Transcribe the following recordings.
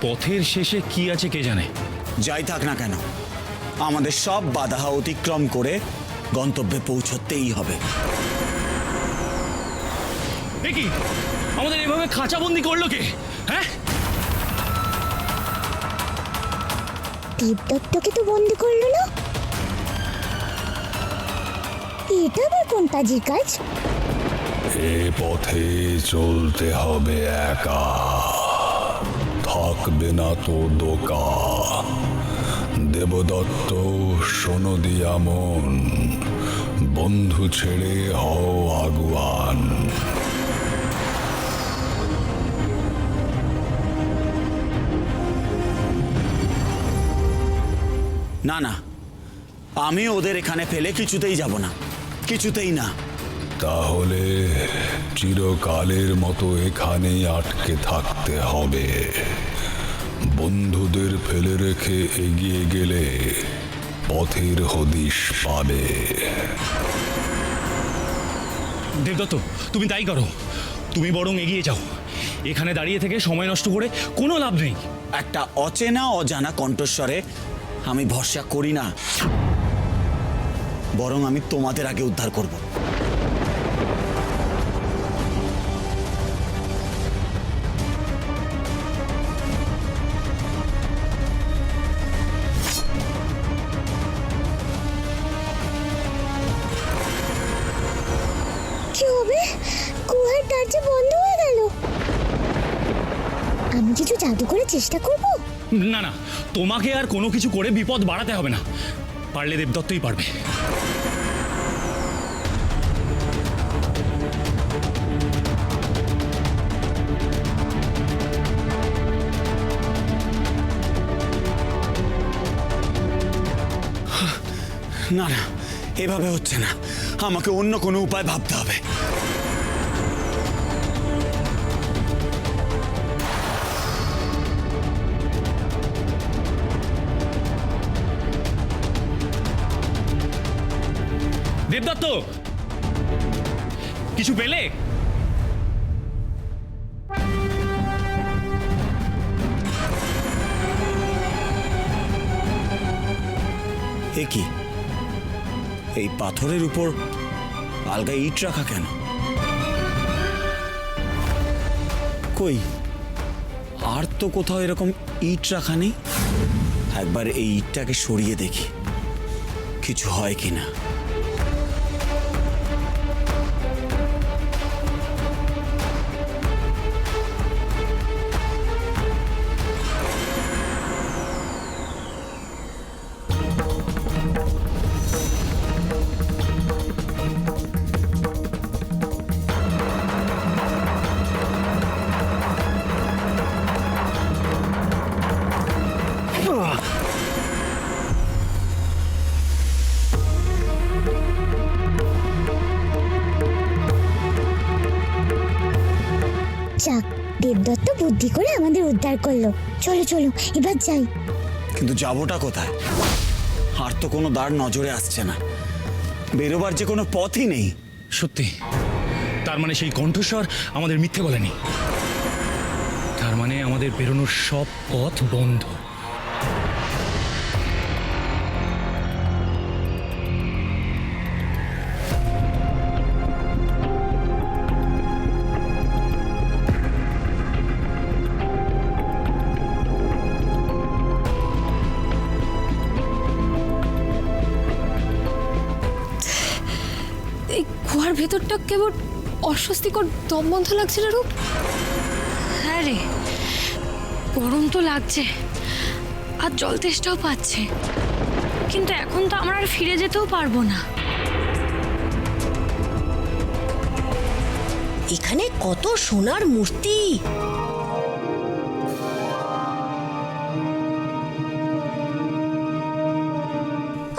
পথের শেষে কি আছে কে জানে। যাই থাক না কেন, আমাদের সব বাধা অতিক্রম করে গন্তব্যে পৌঁছতেই হবে। এ কি, আমাদের এভাবে খাঁচাবন্দি করলো কে? হ্যাঁ, দেবদত্তকে তো বন্দি করলো না, এটা আবার কোন কাজের কাজ? এ পথে চলতে হবে একা, থাকবে না তো দোকা। দেবদত্ত শোনো দিয়া মন, বন্ধু ছেড়ে হও আগুয়ান। না না, আমি ওদের এখানে ফেলে কিছুতেই যাব না, কিছুতেই না। তাহলে চিরকালের মতো এখানেই আটকে থাকতে হবে। বন্ধুদের ফেলে রেখে এগিয়ে গেলে পথের হদিশ পাবে। দেবদত্ত তুমি তাই করো, তুমি বরং এগিয়ে যাও। এখানে দাঁড়িয়ে থেকে সময় নষ্ট করে কোনো লাভ নেই। একটা অচেনা অজানা কণ্ঠস্বরে আমি ভরসা করি না, বরং আমি তোমাদের আগে উদ্ধার করব। কি হবে? গুহার দরজা বন্ধ হয়ে গেল। আমি কিছু জাদু করে চেষ্টা করব। না না, তোমাকে আর কোনো কিছু করে বিপদ বাড়াতে হবে না। পারলে দেবদত্তই পারবে। না না, এভাবে হচ্ছে না, আমাকে অন্য কোনো উপায় ভাবতে হবে। দেবদত্ত, কিছু পেলে? এ কি, এই পাথরের উপর আলগা ইট রাখা কেন? কই, আর তো কোথাও এরকম ইট রাখা নেই। একবার এই ইটটাকে সরিয়ে দেখি কিছু হয় কিনা। যাক, দেবদত্ত বুদ্ধি করে আমাদের উদ্ধার করলো। চলো চলো, এবার যাই। কিন্তু যাবোটা কোথায়? আর তো কোনো দ্বার নজরে আসছে না, বেরোবার যে কোনো পথই নেই। সত্যি, তার মানে সেই কণ্ঠস্বর আমাদের মিথ্যে বলেনি। তার মানে আমাদের বেরোনোর সব পথ বন্ধ। এই গুহার ভেতরটা কেবল অস্বস্তিকর দম বন্ধ লাগছে না রূপ? হ্যাঁ রে, গরম তো লাগছে আর জল তেষ্টাও পাচ্ছে, কিন্তু এখন তো আমরা আর ফিরে যেতেও পারবো না। এখানে কত সোনার মূর্তি,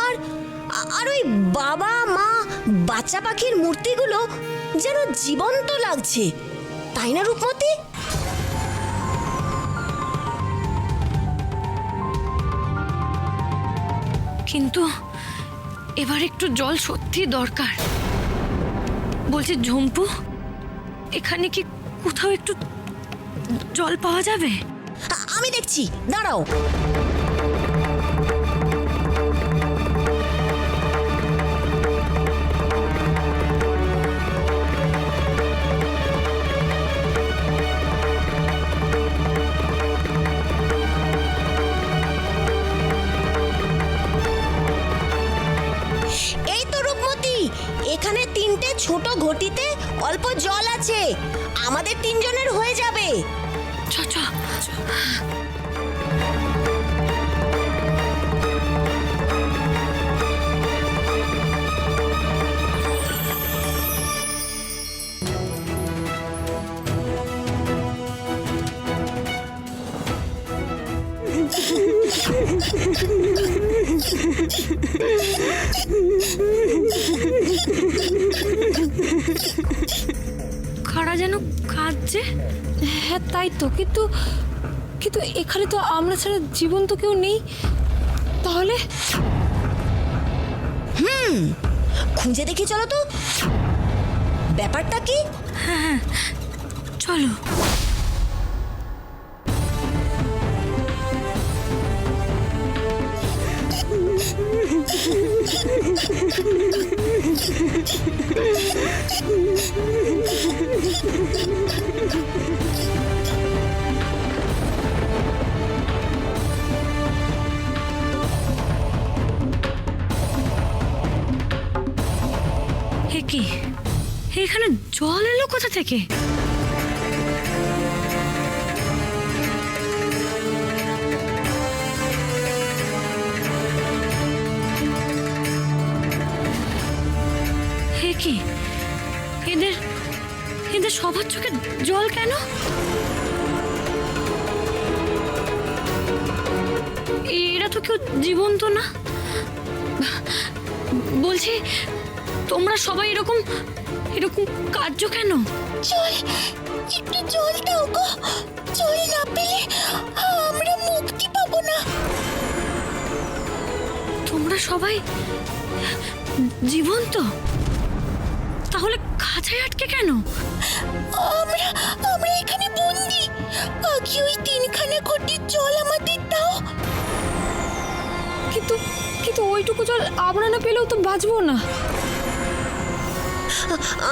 আর আর ওই বাবা মা বাচ্চা পাখির মূর্তিগুলো যেন জীবন্ত লাগছে, তাই না রূপমতি? কিন্তু এবার একটু জল সত্যি দরকার। বলছি ঝুম্পু, এখানে কি কোথাও একটু জল পাওয়া যাবে? আমি দেখছি, দাঁড়াও। এই তো রূপমতি, এখানে 3টে ছোট ঘটিতে অল্প জল আছে, আমাদের 3 জনের হয়ে যাবে। চ চ চ। খাড়া যেন কাঁদছে। হ্যাঁ তাই তো, কিন্তু কিন্তু এখানে তো আমরা ছাড়া জীবন্ত কেউ নেই। তাহলে খুঁজে দেখি, চলো তো ব্যাপারটা কি। চলো। হে কি, এখানে জল এলো কোথা থেকে? হে কি, এদের এদের সবার চোখে জল কেন? এরা তো কেউ জীবন্ত না। বলছি, তোমরা সবাই এরকম এরকম কার্য কেন? জল, একটু জল দাও গো। জল না পেলে আমরা মুক্তি পাবো না। তোমরা সবাই জীবন্ত? তাহলে খাঁচায় আটকে কেন? আমরা আমরা এখানে বন্দি। আগে ওই 3খানা ঘটির জল আমাদের দাও। কিন্তু কিন্তু ওইটুকু জল আমরা না পেলেও তো বাঁচবো না।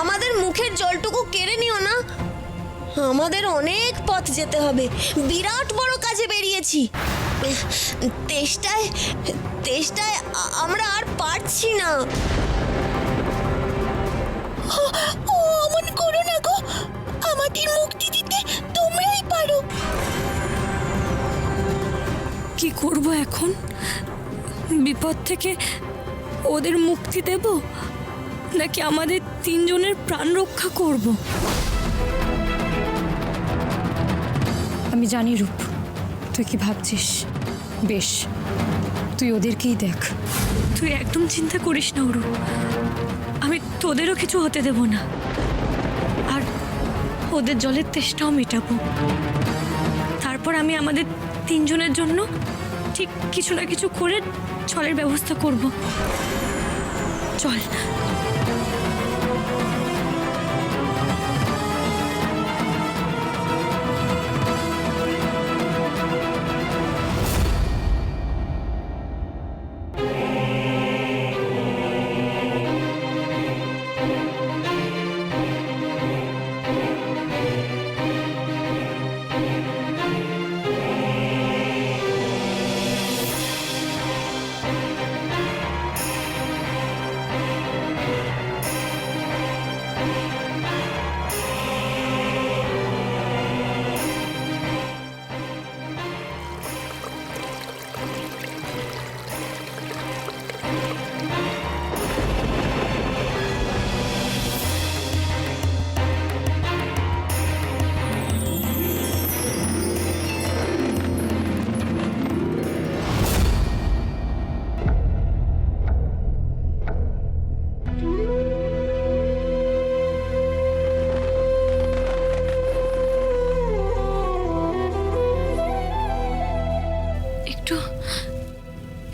আমাদের মুখের জলটুকু কেড়ে নিও না, আমাদের অনেক পথ যেতে হবে, বিরাট বড় কাজে বেরিয়েছি। তেষ্টায় তেষ্টায় আমরা আর পারছি না। ও অমন করো না গো, আমাদের মুক্তি দিতে তোমরাই পারো। কি করব এখন? বিপদ থেকে ওদের মুক্তি দেব, নাকি আমাদের 3 জনের প্রাণ রক্ষা করব? আমি জানি রূপ, তুই কি ভাবছিস। বেশ, তুই ওদেরকেই দেখ। তুই একদম চিন্তা করিস না রূপ, আমি তোদেরও কিছু হতে দেব না। আর ওদের জলের তেষ্টাও মেটাবো। তারপর আমি আমাদের 3 জনের জন্য ঠিক কিছু না কিছু করে জলের ব্যবস্থা করব। চল।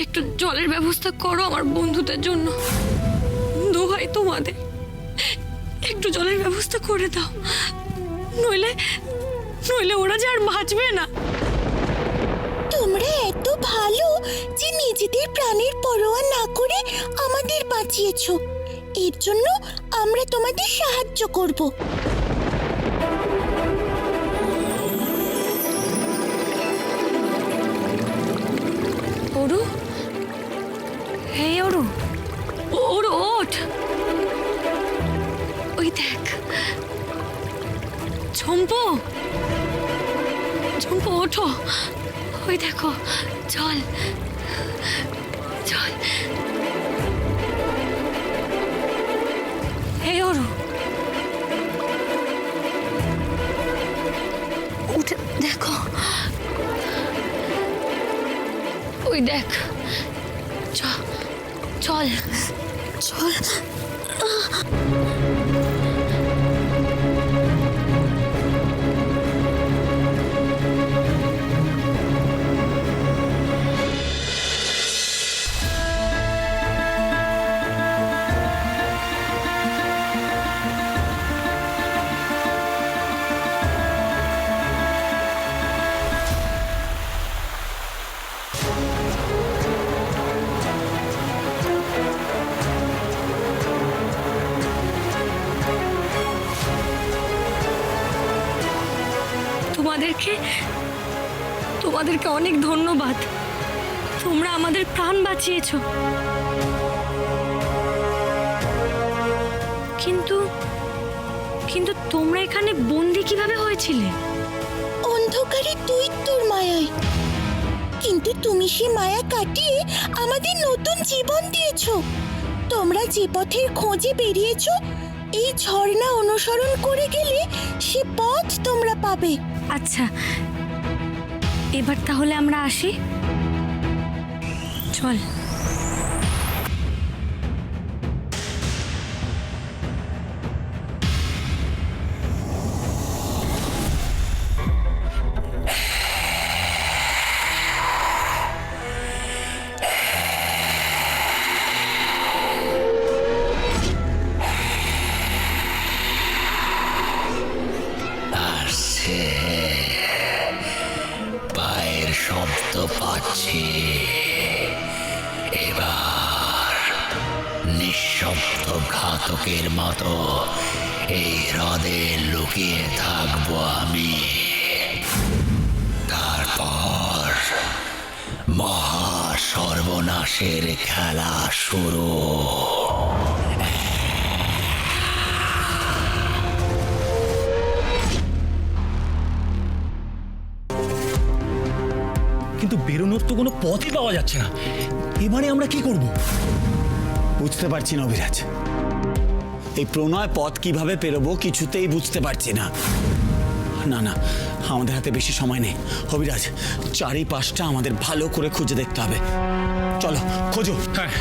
একটু জলের ব্যবস্থা করো আমার বন্ধুদের জন্য। দোহাই তোমাদের, একটু জলের ব্যবস্থা করে দাও, নইলে নইলে ওরা যে আর বাঁচবে না। নিজেদের প্রাণের পরোয়া না করে আমাদের বাঁচিয়েছো। এর জন্য আমরা তোমাদের সাহায্য করব। ওরু, এই ওরু, ওরু ওঠ। ওই দেখ, ঝম্পু, ঝম্পু ওঠো। ওই দেখো, চল চল। এই ওরু, উঠে দেখো। ওই দেখ, চল চল চল। তোমাদেরকে অনেক ধন্যবাদ। তোমরা আমাদের প্রাণ বাঁচিয়েছো। কিন্তু কিন্তু তোমরা এখানে বন্দি কিভাবে হয়েছিলে? অন্ধকারে দৈত্যর মায়ায়। কিন্তু তুমি সে মায়া কাটিয়ে আমাদের নতুন জীবন দিয়েছো। তোমরা যে পথের খোঁজে বেরিয়েছো, এই ঝর্ণা অনুসরণ করে গেলে সে পথ তোমরা পাবে। আচ্ছা, এবার তাহলে আমরা আসি। চল। পায়ের শব্দ পাচ্ছি। এবার নিঃশব্দ ঘাতকের মতো এই হ্রদে লুকিয়ে থাকবো আমি। তারপর মহা সর্বনাশের খেলা শুরু। কিন্তু বেরোনোর তো কোনো পথই পাওয়া যাচ্ছে না। এবারে আমরা কি করব? বুঝতে পারছি না অভিরাজ, এই প্রণয় পথ কিভাবে পেরোবো কিছুতেই বুঝতে পারছি না। না না, আমাদের হাতে বেশি সময় নেই অভিরাজ। চারিপাশটা আমাদের ভালো করে খুঁজে দেখতে হবে। চলো খোঁজো। হ্যাঁ,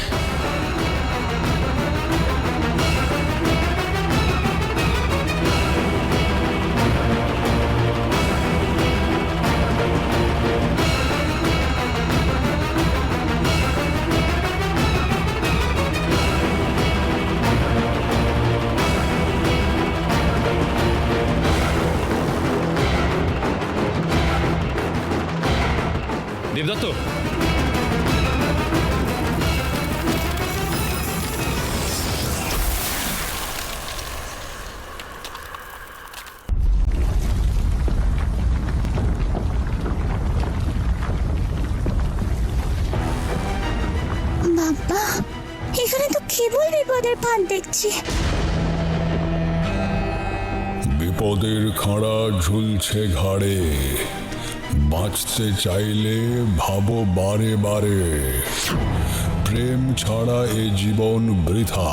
দেবদত্ত, বাবা, এখানে তো কেবল বিপদের ফাঁদ দেখছি। বিপদের খাঁড়া ঝুলছে ঘাড়ে, বাঁচতে চাইলে ভাবো বারে বারে। প্রেম ছাড়া এ জীবন বৃথা,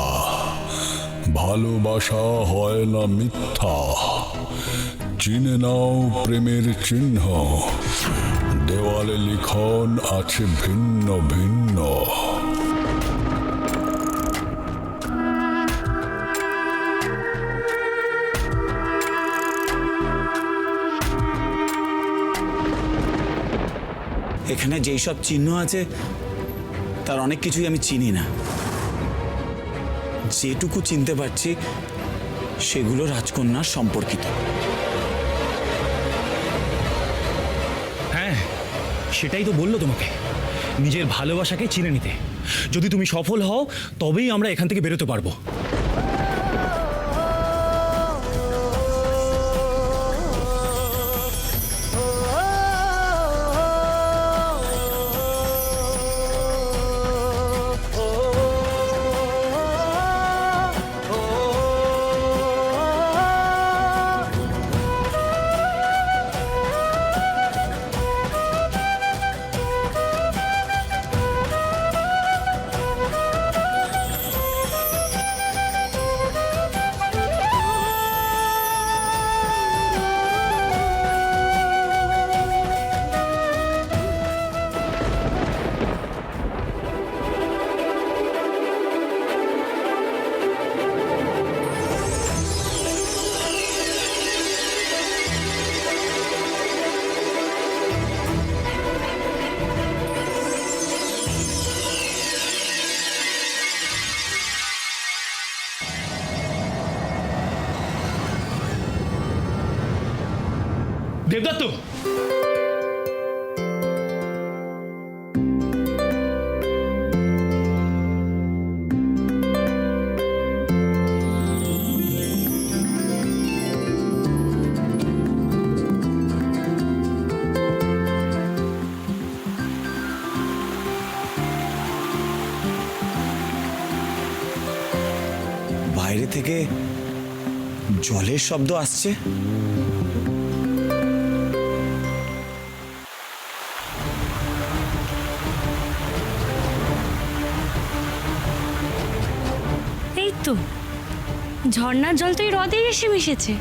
ভালোবাসা হয় না মিথ্যা। চিনে নাও প্রেমের চিহ্ন, দেওয়ালে লিখন আছে ভিন্ন ভিন্ন। এখানে যেই সব চিহ্ন আছে তার অনেক কিছুই আমি চিনি না। যেটুকু চিনতে পারছি সেগুলো রাজকন্যার সম্পর্কিত। হ্যাঁ সেটাই তো বললো তোমাকে। নিজের ভালোবাসাকে চিনে নিতে। যদি তুমি সফল হও তবেই আমরা এখান থেকে বেরোতে পারবো। দেবদত্ত, বাইরে থেকে জলের শব্দ আসছে। এই তো ঝর্ণার জল তো এই হ্রদেই এসে মিশেছে,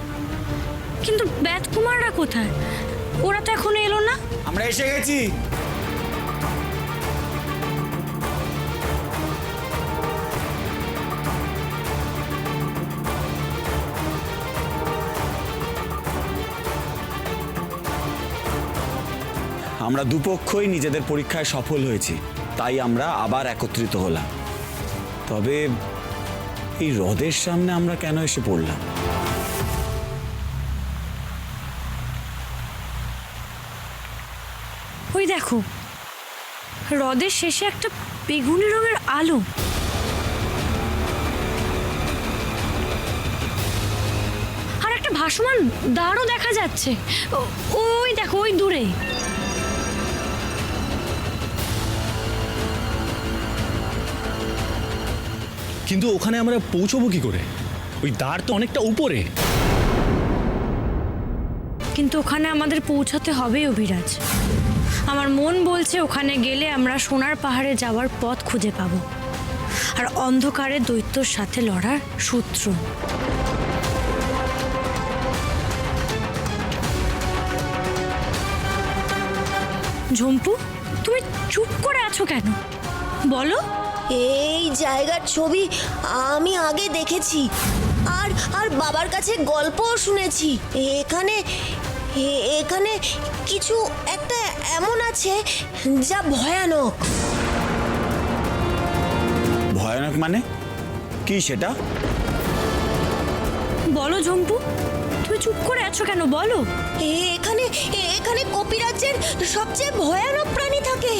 কিন্তু ব্যাতকুমাররা কোথায়? ওরা তো এখনো এলো না। আমরা এসে গেছি। আমরা দুপক্ষই নিজেদের পরীক্ষায় সফল হয়েছি, তাই আমরা আবার একত্রিত হলাম। তবে এই হ্রদের সামনে আমরা কেন এসে পড়লাম? ওই দেখো, হ্রদের শেষে একটা বেগুনি রঙের আলো। আর একটা ভাসমান দাঁড়ও দেখা যাচ্ছে। ওই দেখো, ওই দূরে। কিন্তু ওখানে আমরা পৌঁছবো কি করে? ওই দ্বার তো অনেকটা উপরে। কিন্তু ওখানে আমাদের পৌঁছাতে হবে অভিরাজ। আমার মন বলছে ওখানে গেলে আমরা সোনার পাহাড়ে যাওয়ার পথ খুঁজে পাবো, আর অন্ধকারে দৈত্যর সাথে লড়ার সূত্র। ঝম্পু, তুমি চুপ করে আছো কেন? বলো। এই জায়গার ছবি আমি আগে দেখেছি, আর আর বাবার কাছে গল্পও শুনেছি। এখানে এখানে কিছু একটা এমন আছে যা ভয়ানক। ভয়ানক মানে কি সেটা? বলো ঝম্পু, তুমি চুপ করে আছো কেন? বলো। এখানে এখানে কপিরাজ্যের সবচেয়ে ভয়ানক প্রাণী থাকে।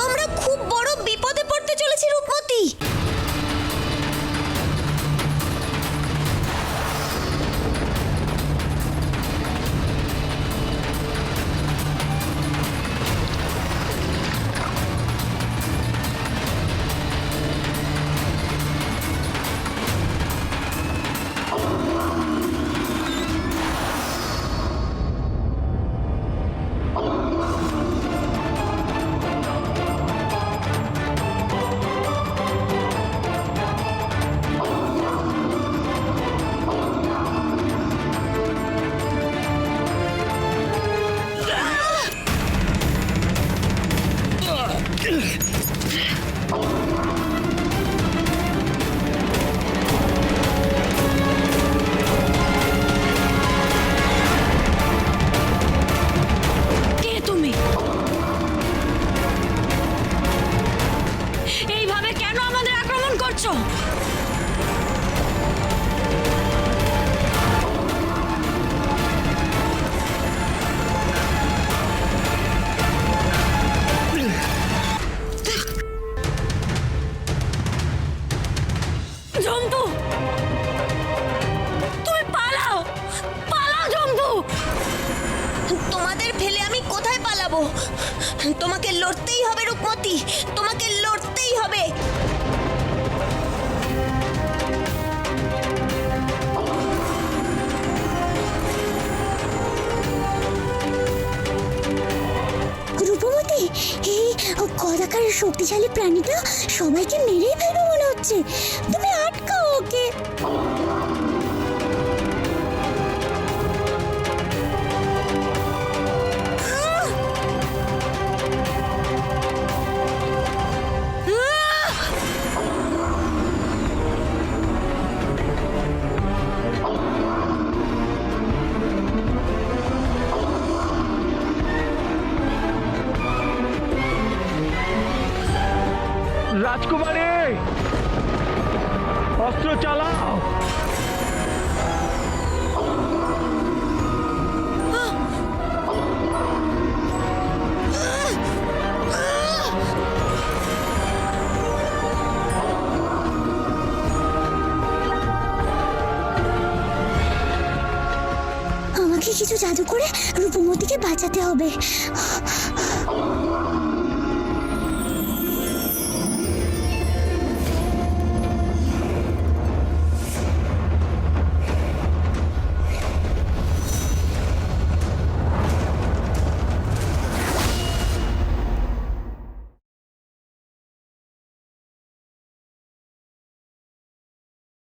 আমরা খুব বড় বিপদে পড়তে চলেছি রূপমতি। তোমাদের ফেলে আমি কোথায় পালাবো? তোমাকে লড়তেই হবে রূপমতি, তোমাকে লড়তেই হবে। রূপমতি, এই কদাকারের শক্তিশালী প্রাণীটা সবাইকে মেরেই ফেলবে মনে হচ্ছে। তুমি আটকাও ওকে। রাজকুমারী, অস্ত্র চালাও। আমাকে কিছু জাদু করে রূপমতিকে বাঁচাতে হবে।